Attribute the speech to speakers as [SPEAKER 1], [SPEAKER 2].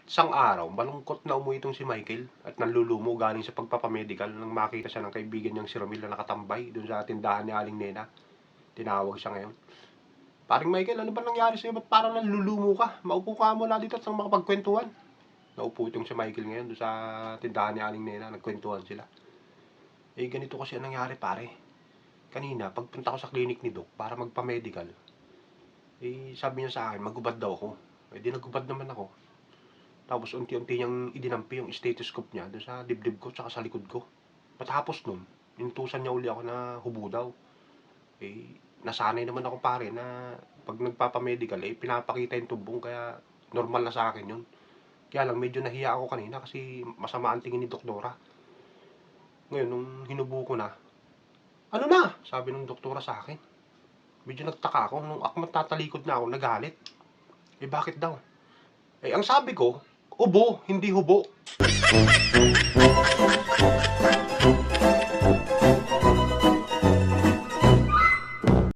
[SPEAKER 1] Isang araw, malungkot na umuwi itong si Michael at nanlulumo galing sa pagpapamedical nang makita siya ng kaibigan niyang si Romel na nakatambay doon sa tindahan ni Aling Nena. Tinawag siya ngayon. Paring Michael, ano ba nangyari sa'yo? Ba't parang nanlulumo ka? Maupo ka muna dito at makapagkwentuhan. Naupo itong si Michael ngayon doon sa tindahan ni Aling Nena. Nagkwentuhan sila. Ganito kasi ang nangyari pare. Kanina, pagpunta ko sa clinic ni Doc para magpa-medical, sabi niya sa akin, magubad daw ako. Di nagubad naman ako. Tapos unti-unti niyang idinampi yung stethoscope niya doon sa dibdib ko tsaka sa likod ko. Patapos nun, inutusan niya uli ako na hubo daw. Nasanay naman ako pare na pag nagpapamedical, pinapakita yung tumbong kaya normal na sa akin yun. Kaya lang medyo nahiya ako kanina kasi masama ang tingin ni doktora. Ngayon, nung hinubo ko na, ano na? Sabi ng doktora sa akin. Medyo nagtaka ako nung akmat tatalikod na ako, nagalit. Bakit daw? Ang sabi ko, ubo, hindi hubo.